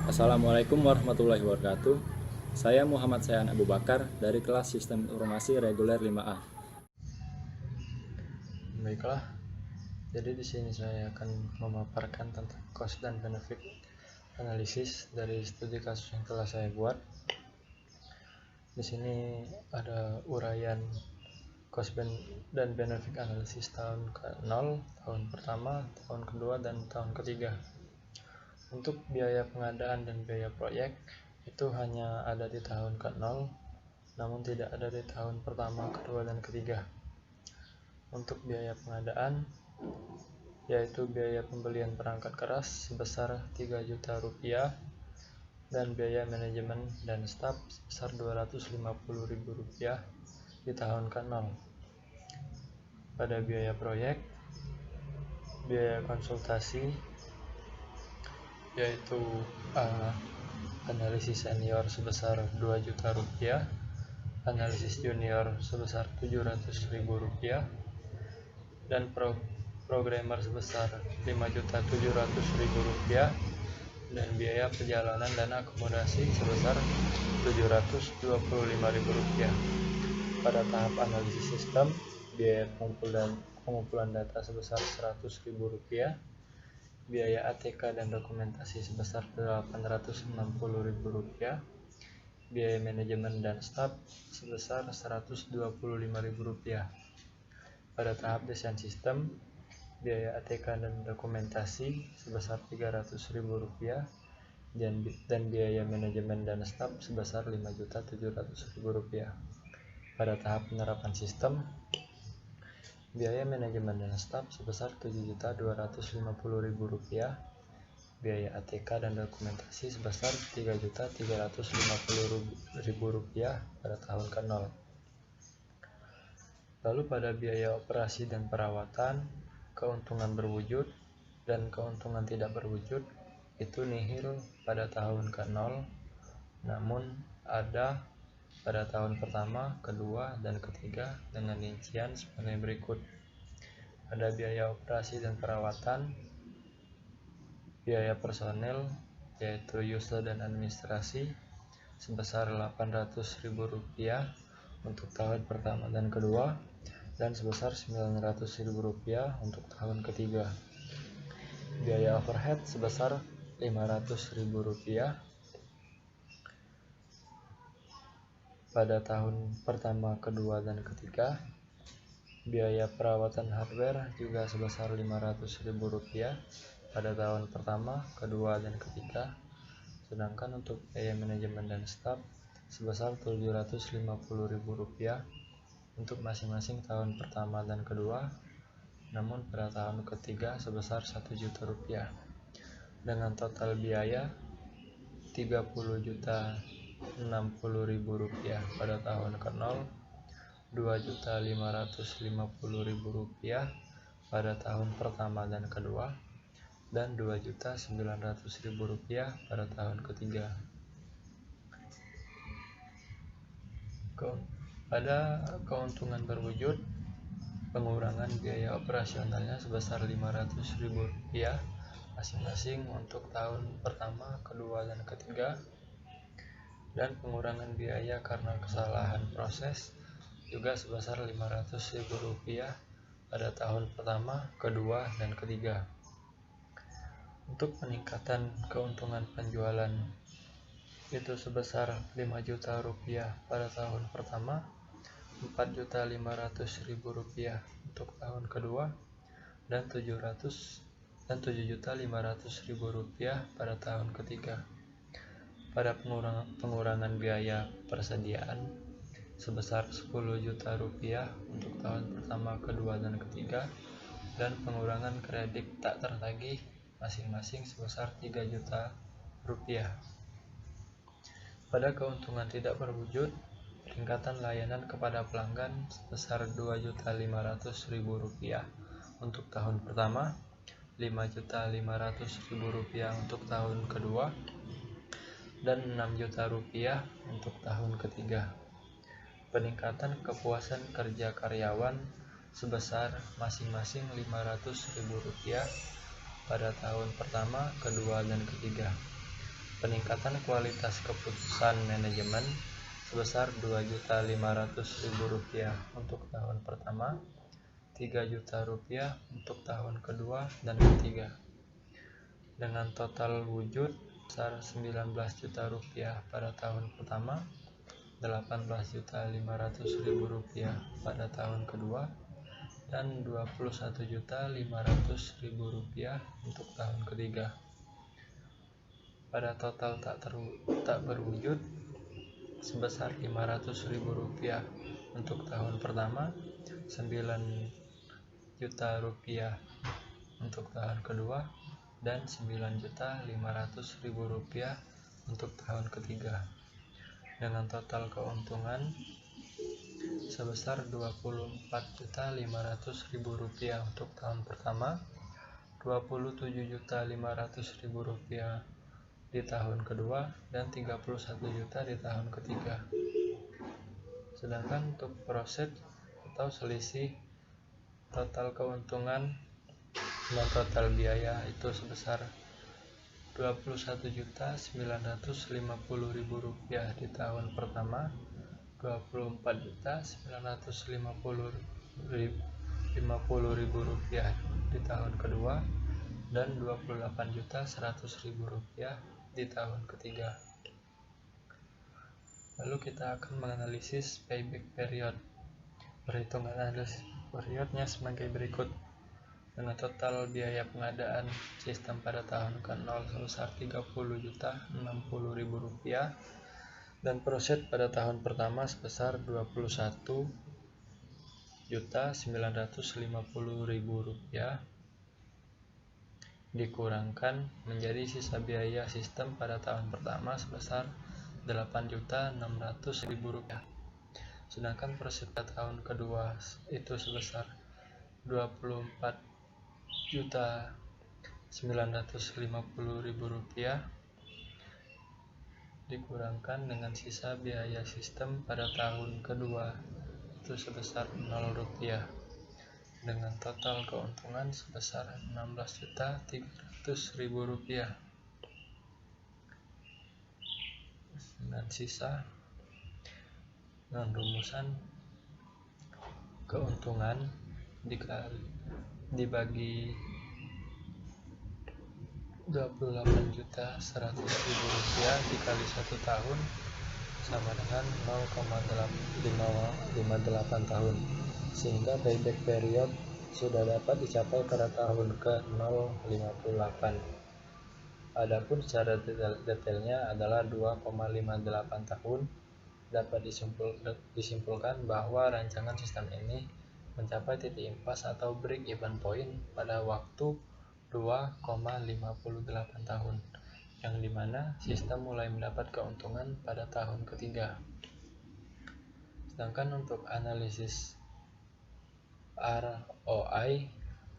Assalamualaikum warahmatullahi wabarakatuh. Saya Muhammad Sayan Abu Bakar dari kelas Sistem Informasi Reguler 5A. Baiklah, jadi di sini saya akan memaparkan tentang cost dan benefit analisis dari studi kasus yang telah saya buat. Di sini ada uraian cost dan benefit analisis tahun ke-0, tahun pertama, tahun kedua, dan tahun ketiga. Untuk biaya pengadaan dan biaya proyek itu hanya ada di tahun ke-0, namun tidak ada di tahun pertama, kedua, dan ketiga. Untuk biaya pengadaan, yaitu biaya pembelian perangkat keras sebesar 3 juta rupiah dan biaya manajemen dan staf sebesar 250 ribu rupiah di tahun ke-0. Pada biaya proyek, biaya konsultasi yaitu analisis senior sebesar 2 juta rupiah, analisis junior sebesar 700 ribu rupiah, dan programmer sebesar 5.700.000 rupiah, dan biaya perjalanan dan akomodasi sebesar 725.000 rupiah. Pada tahap analisis sistem, biaya pengumpulan data sebesar 100.000 rupiah, biaya ATK dan dokumentasi sebesar 860.000 rupiah, biaya manajemen dan staf sebesar 125.000 rupiah. Pada tahap desain sistem, biaya ATK dan dokumentasi sebesar 300.000 rupiah dan biaya manajemen dan staf sebesar 5.700.000 rupiah. Pada tahap penerapan sistem, biaya manajemen dan staf sebesar 7.250.000 rupiah, biaya ATK dan dokumentasi sebesar 3.350.000 rupiah pada tahun ke-0. Lalu pada biaya operasi dan perawatan, keuntungan berwujud dan keuntungan tidak berwujud itu nihil pada tahun ke-0, namun ada pada tahun pertama, kedua, dan ketiga dengan rincian sebagai berikut. Ada biaya operasi dan perawatan, biaya personel yaitu user dan administrasi sebesar 800.000 rupiah untuk tahun pertama dan kedua, dan sebesar 900.000 rupiah untuk tahun ketiga. Biaya overhead sebesar 500.000 rupiah pada tahun pertama, kedua, dan ketiga. Biaya perawatan hardware juga sebesar 500.000 rupiah pada tahun pertama, kedua, dan ketiga. Sedangkan untuk biaya manajemen dan staf sebesar 750.000 rupiah untuk masing-masing tahun pertama dan kedua, namun pada tahun ketiga sebesar 1 juta rupiah, dengan total biaya 30.060.000 rupiah pada tahun ke-0, 2.550.000 rupiah pada tahun pertama dan kedua, dan 2.900.000 rupiah pada tahun ketiga. Pada keuntungan berwujud, pengurangan biaya operasionalnya sebesar 500.000 rupiah masing-masing untuk tahun pertama, kedua, dan ketiga, dan pengurangan biaya karena kesalahan proses juga sebesar 500.000 rupiah pada tahun pertama, kedua, dan ketiga. Untuk peningkatan keuntungan penjualan itu sebesar 5 juta rupiah pada tahun pertama, 4.500.000 rupiah untuk tahun kedua, dan 7.500.000 rupiah pada tahun ketiga. Pada pengurangan biaya persediaan sebesar 10 juta rupiah untuk tahun pertama, kedua, dan ketiga, dan pengurangan kredit tak tertagih masing-masing sebesar 3 juta rupiah. Pada keuntungan tidak berwujud, peningkatan layanan kepada pelanggan sebesar 2.500.000 rupiah untuk tahun pertama, 5.500.000 rupiah untuk tahun kedua, dan 6 juta rupiah untuk tahun ketiga. Peningkatan kepuasan kerja karyawan sebesar masing-masing 500.000 rupiah pada tahun pertama, kedua, dan ketiga. peningkatan kualitas keputusan manajemen sebesar Rp2.500.000 untuk tahun pertama, Rp3 juta untuk tahun kedua dan ketiga, dengan total wujud sebesar Rp19 juta pada tahun pertama, Rp18.500.000 pada tahun kedua, dan Rp21.500.000 untuk tahun ketiga. Pada total tak berwujud sebesar Rp500.000 untuk tahun pertama, Rp9 juta untuk tahun kedua, dan Rp9.500.000 untuk tahun ketiga, dengan total keuntungan sebesar Rp24.500.000 untuk tahun pertama, Rp27.500.000 di tahun kedua, dan Rp31 juta di tahun ketiga. Sedangkan untuk proset atau selisih total keuntungan dan total biaya itu sebesar Rp21.950.000 di tahun pertama, Rp24.950.000 di tahun kedua, dan Rp28.100.000 di tahun ketiga. Lalu kita akan menganalisis payback period. Perhitungan analisis periodnya sebagai berikut. Dengan total biaya pengadaan sistem pada tahun ke-0 sebesar Rp30.060.000 dan proset pada tahun pertama sebesar Rp21.950.000 dikurangkan menjadi sisa biaya sistem pada tahun pertama sebesar Rp8.600.000. Sedangkan proset pada tahun kedua itu sebesar Rp24.950.000 dikurangkan dengan sisa biaya sistem pada tahun kedua itu sebesar Rp0 dengan total keuntungan sebesar Rp16.300.000 dengan sisa dengan rumusan keuntungan dibagi Rp28.100.000 dikali 1 tahun sama dengan 0,558 tahun, sehingga payback period sudah dapat dicapai pada tahun ke-058. Adapun secara detailnya adalah 2,58 tahun. Dapat disimpulkan bahwa rancangan sistem ini mencapai titik impas atau break-even point pada waktu 2,58 tahun, yang dimana sistem mulai mendapat keuntungan pada tahun ketiga. Sedangkan untuk analisis ROI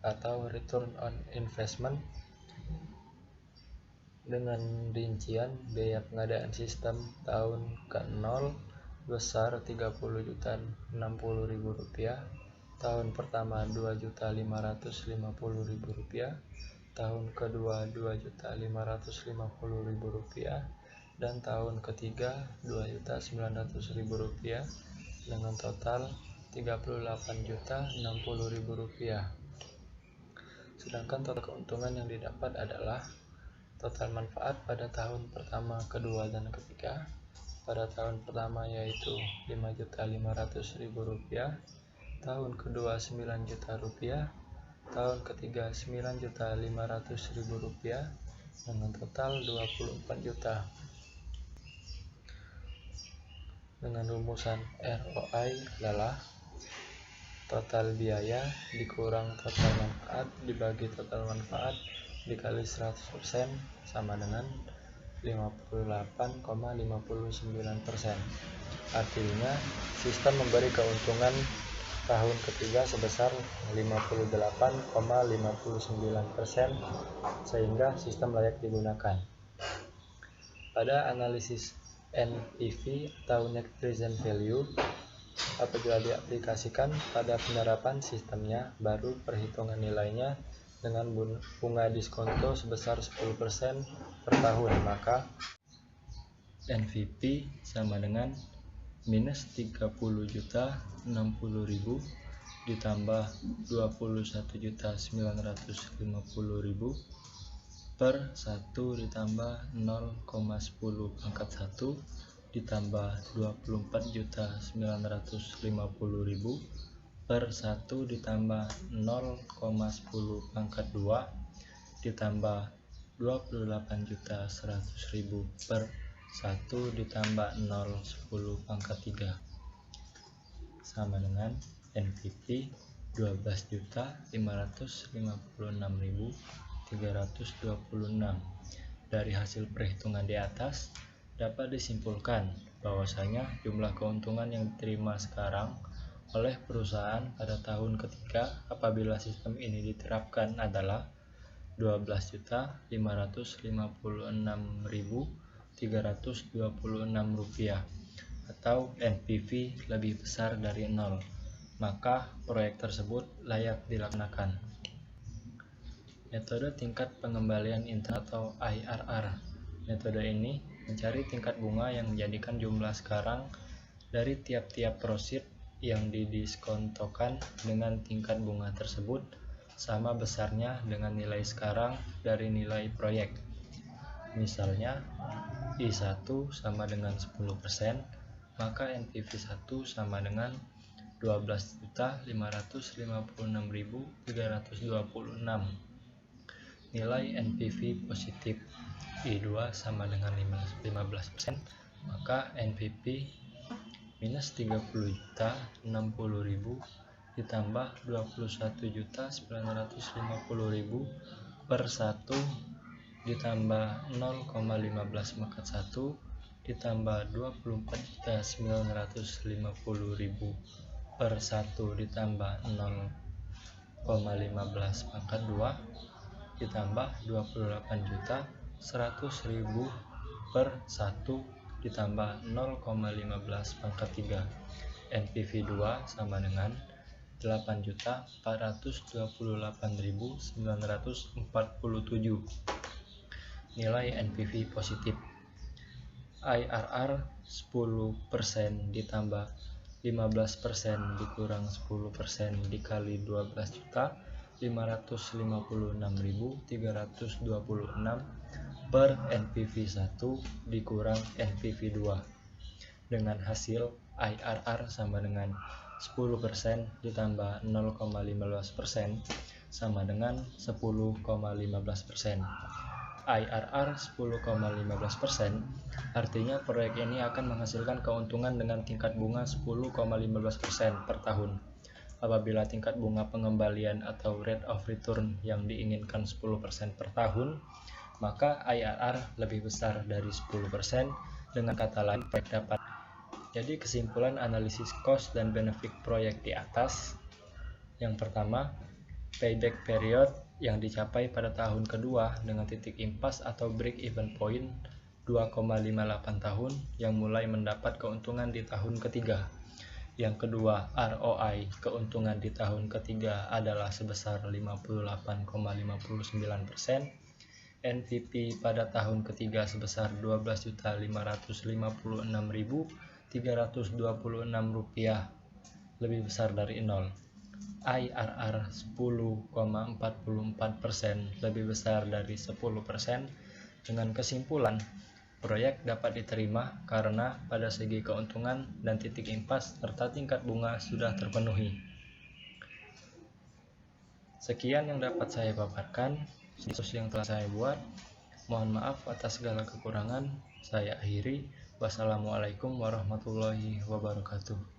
atau Return on Investment dengan rincian biaya pengadaan sistem tahun ke-0 besar Rp30.060.000, tahun pertama Rp2.550.000, tahun kedua Rp2.550.000, dan tahun ketiga Rp2.900.000 dengan total Rp38.060.000. Sedangkan total keuntungan yang didapat adalah total manfaat pada tahun pertama, kedua, dan ketiga. Pada tahun pertama yaitu Rp5.500.000, tahun kedua Rp9 juta, tahun ketiga Rp9.500.000 dengan total Rp24 juta. Dengan rumusan ROI adalah total biaya dikurang total manfaat dibagi total manfaat dikali 100% sama dengan 58,59%. Artinya sistem memberi keuntungan tahun ketiga sebesar 58,59%, sehingga sistem layak digunakan. Pada analisis NPV atau Net Present Value, apabila diaplikasikan pada penerapan sistemnya, baru perhitungan nilainya dengan bunga diskonto sebesar 10% per tahun, maka NVP sama dengan minus 30.060.000 ditambah 21.950.000 per 1 ditambah 0,10 pangkat 1 ditambah 24.950.000 per 1 ditambah 0,10 pangkat 2 ditambah 28.100.000 per 1 ditambah 0,10 pangkat 3 sama dengan NVP 12.556.326. Dari hasil perhitungan di atas dapat disimpulkan bahwasanya jumlah keuntungan yang diterima sekarang oleh perusahaan pada tahun ketiga apabila sistem ini diterapkan adalah Rp12.556.326 atau NPV lebih besar dari 0, maka proyek tersebut layak dilaksanakan. Metode tingkat pengembalian intern atau IRR. Metode ini mencari tingkat bunga yang menjadikan jumlah sekarang dari tiap-tiap proceed yang didiskontokan dengan tingkat bunga tersebut sama besarnya dengan nilai sekarang dari nilai proyek. Misalnya I1 sama dengan 10%, maka NPV 1 sama dengan 12.556.326. Nilai NPV positif I2 sama dengan 15%, maka NPV minus 30.060.000 ditambah 21.950.000 per 1 ditambah 0,15 pangkat 1 ditambah 24.950.000 per 1 ditambah 0,15 pangkat 2 ditambah 28.100.000 per 1 ditambah 0,15 pangkat 3. NPV 2 sama dengan 8.428.947. Nilai NPV positif IRR 10% ditambah 15% dikurang 10% dikali 12.556.326 per NPV 1 dikurang NPV 2 dengan hasil IRR sama dengan 10% ditambah 0,15% sama dengan 10,15%. IRR 10,15% artinya proyek ini akan menghasilkan keuntungan dengan tingkat bunga 10,15% per tahun. Apabila tingkat bunga pengembalian atau rate of return yang diinginkan 10% per tahun, maka IRR lebih besar dari 10%. Dengan kata lain, proyek dapat. Jadi kesimpulan analisis cost dan benefit proyek di atas. Yang pertama, payback period yang dicapai pada tahun kedua dengan titik impas atau break even point 2,58 tahun yang mulai mendapat keuntungan di tahun ketiga. Yang kedua, ROI keuntungan di tahun ketiga adalah sebesar 58,59%. NPV pada tahun ketiga sebesar Rp12.556.326 lebih besar dari 0. IRR 10,44% lebih besar dari 10%. Dengan kesimpulan, proyek dapat diterima karena pada segi keuntungan dan titik impas serta tingkat bunga sudah terpenuhi. Sekian yang dapat saya paparkan, diskusi yang telah saya buat. Mohon maaf atas segala kekurangan. Saya akhiri. Wassalamualaikum warahmatullahi wabarakatuh.